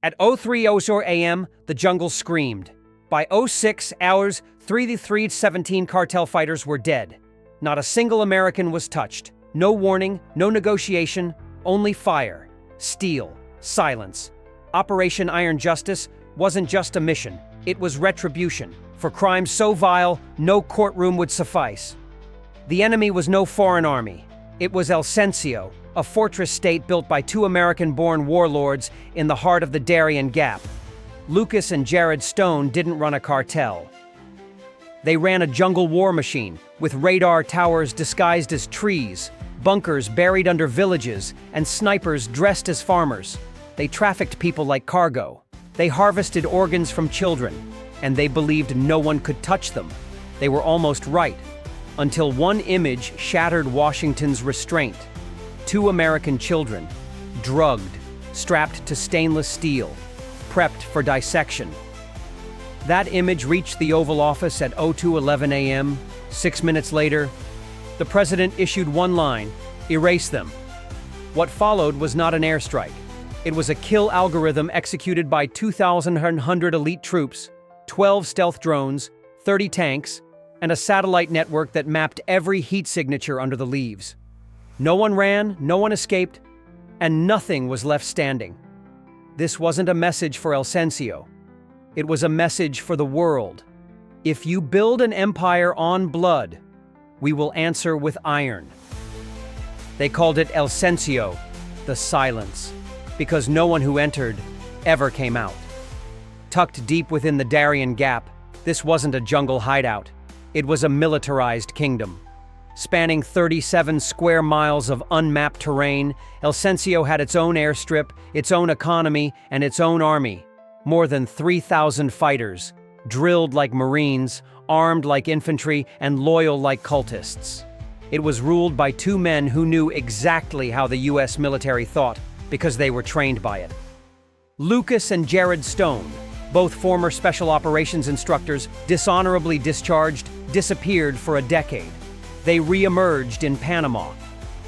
At 03:00 a.m., the jungle screamed. By 06 hours, 317 cartel fighters were dead. Not a single American was touched. No warning, no negotiation, only fire, steel, silence. Operation Iron Justice wasn't just a mission, it was retribution. For crimes so vile, no courtroom would suffice. The enemy was no foreign army. It was El Cencio, a fortress state built by two American-born warlords in the heart of the Darien Gap. Lucas and Jared Stone didn't run a cartel. They ran a jungle war machine, with radar towers disguised as trees, bunkers buried under villages, and snipers dressed as farmers. They trafficked people like cargo. They harvested organs from children, and they believed no one could touch them. They were almost right, until one image shattered Washington's restraint. Two American children, drugged, strapped to stainless steel, prepped for dissection. That image reached the Oval Office at 02:11 a.m. 6 minutes later, the president issued one line: erase them. What followed was not an airstrike. It was a kill algorithm executed by 2,100 elite troops, 12 stealth drones, 30 tanks, and a satellite network that mapped every heat signature under the leaves. No one ran, no one escaped, and nothing was left standing. This wasn't a message for El Cencio. It was a message for the world. If you build an empire on blood, we will answer with iron. They called it El Cencio, the silence, because no one who entered ever came out. Tucked deep within the Darien Gap, this wasn't a jungle hideout. It was a militarized kingdom. Spanning 37 square miles of unmapped terrain, El Cencio had its own airstrip, its own economy, and its own army. More than 3,000 fighters, drilled like Marines, armed like infantry, and loyal like cultists. It was ruled by two men who knew exactly how the U.S. military thought, because they were trained by it. Lucas and Jared Stone, both former special operations instructors, dishonorably discharged, disappeared for a decade. They re-emerged in Panama.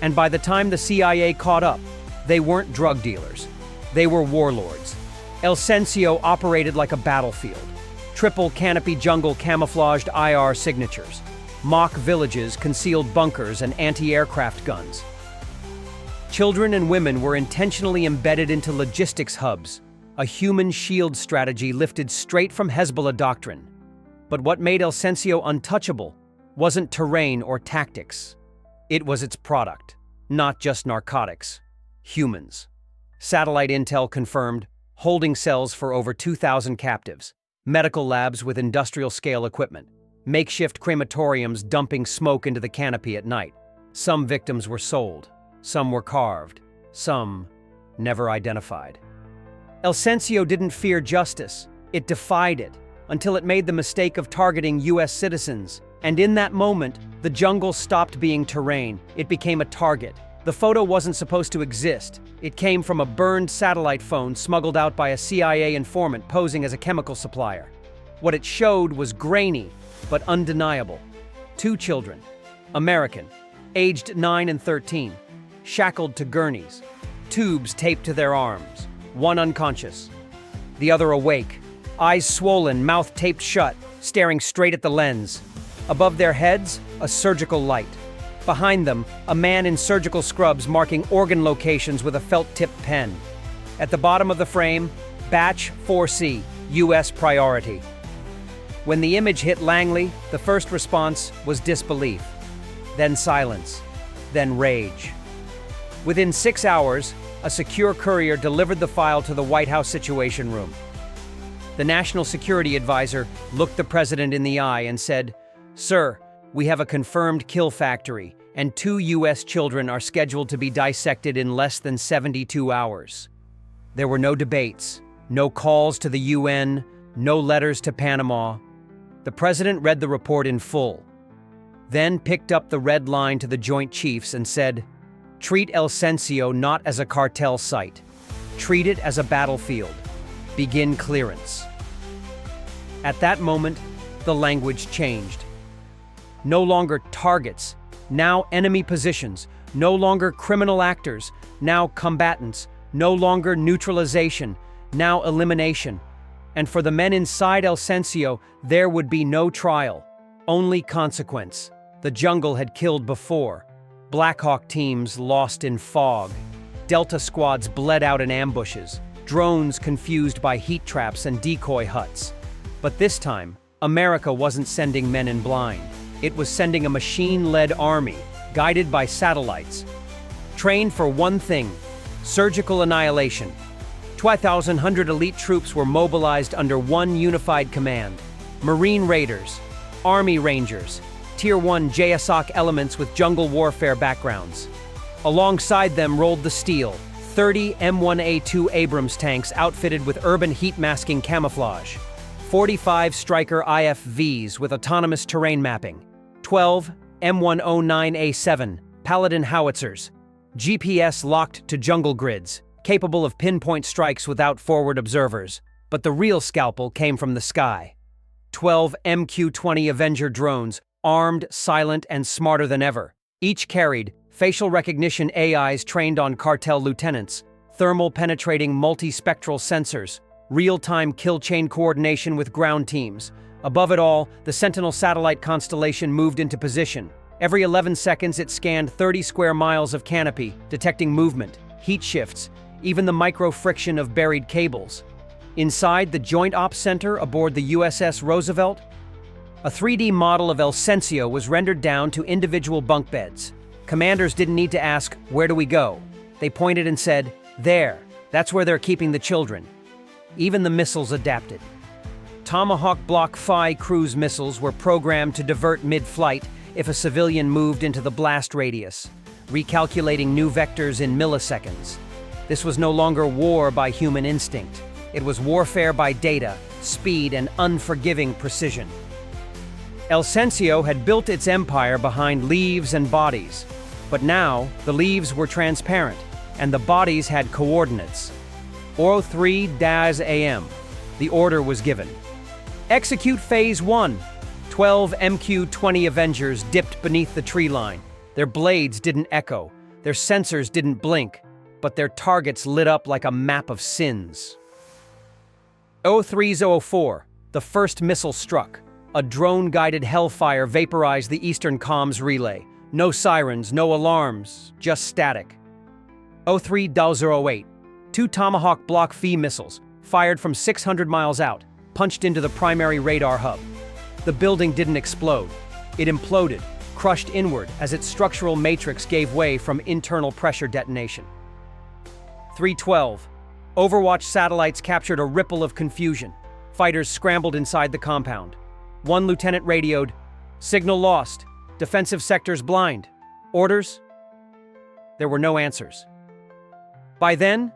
And by the time the CIA caught up, they weren't drug dealers. They were warlords. El Cencio operated like a battlefield. Triple canopy jungle camouflaged IR signatures. Mock villages, concealed bunkers, and anti-aircraft guns. Children and women were intentionally embedded into logistics hubs, a human shield strategy lifted straight from Hezbollah doctrine. But what made El Cencio untouchable wasn't terrain or tactics. It was its product, not just narcotics, humans. Satellite intel confirmed holding cells for over 2,000 captives, medical labs with industrial-scale equipment, makeshift crematoriums dumping smoke into the canopy at night. Some victims were sold, some were carved, some never identified. El Cencio didn't fear justice, it defied it, until it made the mistake of targeting U.S. citizens. And in that moment, the jungle stopped being terrain, it became a target. The photo wasn't supposed to exist. It came from a burned satellite phone smuggled out by a CIA informant posing as a chemical supplier. What it showed was grainy, but undeniable. Two children, American, aged 9 and 13, shackled to gurneys, tubes taped to their arms, one unconscious, the other awake, eyes swollen, mouth taped shut, staring straight at the lens. Above their heads, a surgical light. Behind them, a man in surgical scrubs marking organ locations with a felt-tipped pen. At the bottom of the frame, Batch 4C, U.S. priority. When the image hit Langley, the first response was disbelief, then silence, then rage. Within 6 hours, a secure courier delivered the file to the White House Situation Room. The National Security Advisor looked the president in the eye and said, "Sir, we have a confirmed kill factory, and 2 U.S. children are scheduled to be dissected in less than 72 hours." There were no debates, no calls to the UN, no letters to Panama. The president read the report in full, then picked up the red line to the Joint Chiefs and said, "Treat El Cencio not as a cartel site. Treat it as a battlefield. Begin clearance." At that moment, the language changed. No longer targets, now enemy positions, no longer criminal actors, now combatants, no longer neutralization, now elimination. And for the men inside El Cencio, there would be no trial, only consequence. The jungle had killed before. Blackhawk teams lost in fog. Delta squads bled out in ambushes. Drones confused by heat traps and decoy huts. But this time, America wasn't sending men in blind. It was sending a machine-led army, guided by satellites. Trained for one thing: surgical annihilation. 2,100 elite troops were mobilized under one unified command. Marine Raiders, Army Rangers, Tier 1 JSOC elements with jungle warfare backgrounds. Alongside them rolled the steel, 30 M1A2 Abrams tanks outfitted with urban heat-masking camouflage, 45 Stryker IFVs with autonomous terrain mapping, 12 M109A7 Paladin howitzers, GPS locked to jungle grids, capable of pinpoint strikes without forward observers. But the real scalpel came from the sky. 12 MQ-20 Avenger drones, armed, silent, and smarter than ever. Each carried facial recognition AIs trained on cartel lieutenants, thermal-penetrating multispectral sensors, real-time kill chain coordination with ground teams. Above it all, the Sentinel satellite constellation moved into position. Every 11 seconds, it scanned 30 square miles of canopy, detecting movement, heat shifts, even the micro-friction of buried cables. Inside the Joint Ops Center aboard the USS Roosevelt, a 3D model of El Cencio was rendered down to individual bunk beds. Commanders didn't need to ask, "Where do we go?" They pointed and said, "There, that's where they're keeping the children." Even the missiles adapted. Tomahawk Block Phi cruise missiles were programmed to divert mid-flight if a civilian moved into the blast radius, recalculating new vectors in milliseconds. This was no longer war by human instinct. It was warfare by data, speed, and unforgiving precision. El Cencio had built its empire behind leaves and bodies, but now the leaves were transparent, and the bodies had coordinates. 03-AM. The order was given. Execute Phase 1. 12 MQ-20 Avengers dipped beneath the tree line. Their blades didn't echo, their sensors didn't blink, but their targets lit up like a map of sins. 03-04. The first missile struck. A drone-guided hellfire vaporized the eastern comms relay. No sirens, no alarms, just static. 03-08. 2 Tomahawk Block Phi missiles, fired from 600 miles out, punched into the primary radar hub. The building didn't explode. It imploded, crushed inward as its structural matrix gave way from internal pressure detonation. 03-12. Overwatch satellites captured a ripple of confusion. Fighters scrambled inside the compound. One lieutenant radioed, "Signal lost. Defensive sectors blind. Orders?" There were no answers. By then,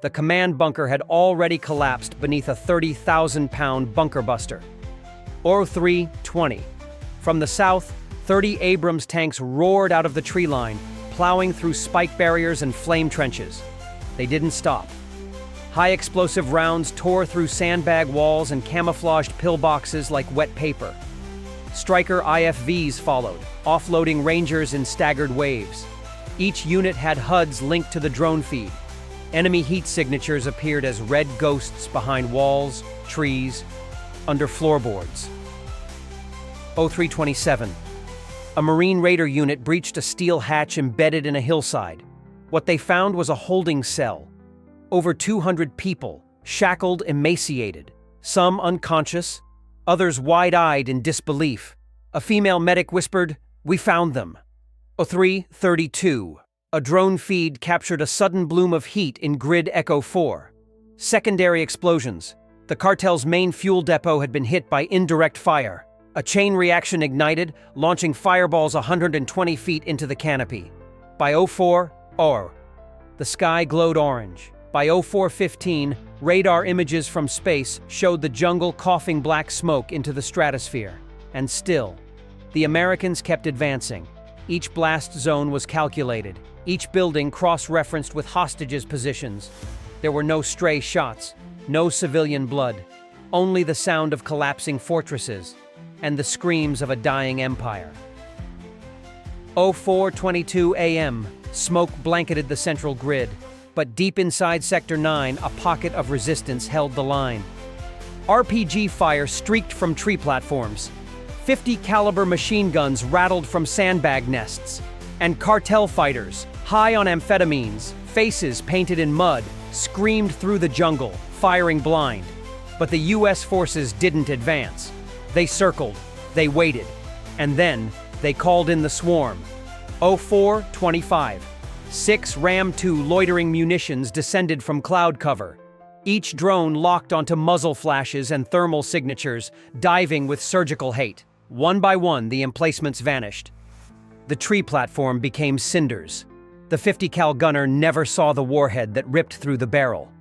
the command bunker had already collapsed beneath a 30,000-pound bunker buster. 03-20. From the south, 30 Abrams tanks roared out of the tree line, plowing through spike barriers and flame trenches. They didn't stop. High explosive rounds tore through sandbag walls and camouflaged pillboxes like wet paper. Stryker IFVs followed, offloading Rangers in staggered waves. Each unit had HUDs linked to the drone feed. Enemy heat signatures appeared as red ghosts behind walls, trees, under floorboards. 03-27. A Marine Raider unit breached a steel hatch embedded in a hillside. What they found was a holding cell. Over 200 people, shackled, emaciated, some unconscious, others wide-eyed in disbelief. A female medic whispered, "We found them." 03-32. A drone feed captured a sudden bloom of heat in Grid Echo 4. Secondary explosions. The cartel's main fuel depot had been hit by indirect fire. A chain reaction ignited, launching fireballs 120 feet into the canopy. By 04-OR, the sky glowed orange. By 04-15, radar images from space showed the jungle coughing black smoke into the stratosphere. And still, the Americans kept advancing. Each blast zone was calculated, each building cross-referenced with hostages' positions. There were no stray shots, no civilian blood, only the sound of collapsing fortresses and the screams of a dying empire. 04-22 AM, smoke blanketed the central grid. But deep inside Sector 9, a pocket of resistance held the line. RPG fire streaked from tree platforms. 50 caliber machine guns rattled from sandbag nests. And cartel fighters, high on amphetamines, faces painted in mud, screamed through the jungle, firing blind. But the US forces didn't advance. They circled, they waited, and then they called in the swarm. 04-25. 6 Ram-2 loitering munitions descended from cloud cover. Each drone locked onto muzzle flashes and thermal signatures, diving with surgical hate. One by one, the emplacements vanished. The tree platform became cinders. The 50 cal gunner never saw the warhead that ripped through the barrel.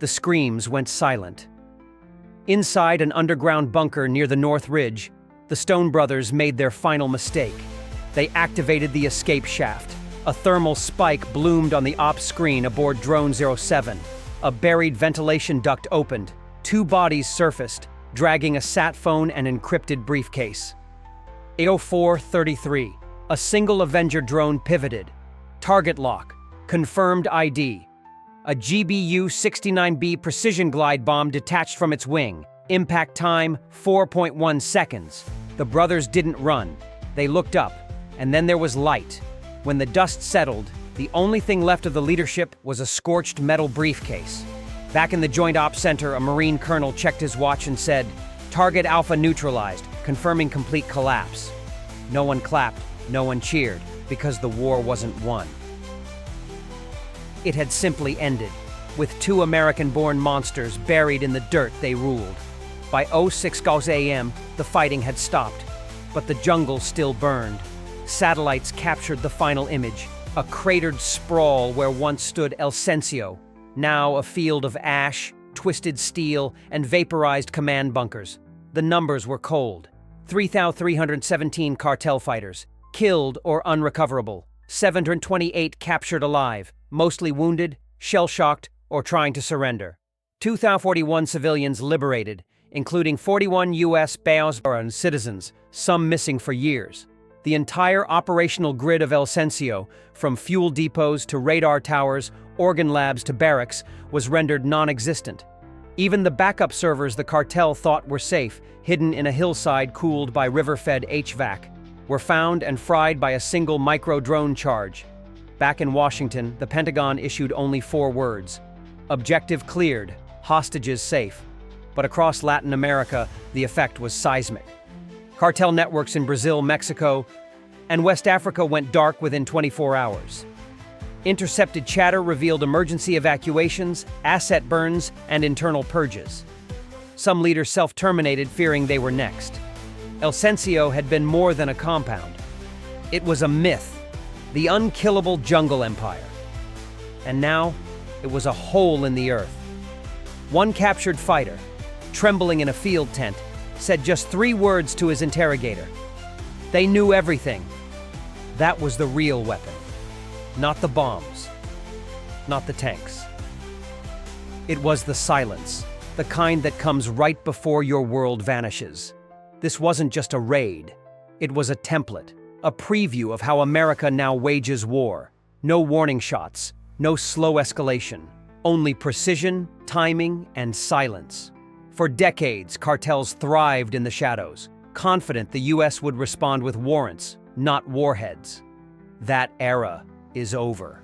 The screams went silent. Inside an underground bunker near the North Ridge, the Stone brothers made their final mistake. They activated the escape shaft. A thermal spike bloomed on the ops screen aboard Drone 07. A buried ventilation duct opened. 2 bodies surfaced, dragging a sat phone and encrypted briefcase. 804-33. A single Avenger drone pivoted. Target lock. Confirmed ID. A GBU-69B precision glide bomb detached from its wing. Impact time, 4.1 seconds. The brothers didn't run. They looked up, and then there was light. When the dust settled, the only thing left of the leadership was a scorched metal briefcase. Back in the Joint Ops Center, a Marine colonel checked his watch and said, "Target Alpha neutralized, confirming complete collapse." No one clapped, no one cheered, because the war wasn't won. It had simply ended, with 2 American-born monsters buried in the dirt they ruled. By 06 a.m., the fighting had stopped, but the jungle still burned. Satellites captured the final image, a cratered sprawl where once stood El Cencio, now a field of ash, twisted steel, and vaporized command bunkers. The numbers were cold. 3,317 cartel fighters, killed or unrecoverable. 728 captured alive, mostly wounded, shell-shocked, or trying to surrender. 2,041 civilians liberated, including 41 U.S. Baos citizens, some missing for years. The entire operational grid of El Cencio, from fuel depots to radar towers, organ labs to barracks, was rendered non-existent. Even the backup servers the cartel thought were safe, hidden in a hillside cooled by river-fed HVAC, were found and fried by a single micro-drone charge. Back in Washington, the Pentagon issued only 4 words: objective cleared, hostages safe. But across Latin America, the effect was seismic. Cartel networks in Brazil, Mexico, and West Africa went dark within 24 hours. Intercepted chatter revealed emergency evacuations, asset burns, and internal purges. Some leaders self-terminated, fearing they were next. El Cencio had been more than a compound. It was a myth, the unkillable jungle empire. And now, it was a hole in the earth. One captured fighter, trembling in a field tent, said just 3 words to his interrogator. They knew everything. That was the real weapon. Not the bombs. Not the tanks. It was the silence, the kind that comes right before your world vanishes. This wasn't just a raid. It was a template, a preview of how America now wages war. No warning shots, no slow escalation, only precision, timing, and silence. For decades, cartels thrived in the shadows, confident the U.S. would respond with warrants, not warheads. That era is over.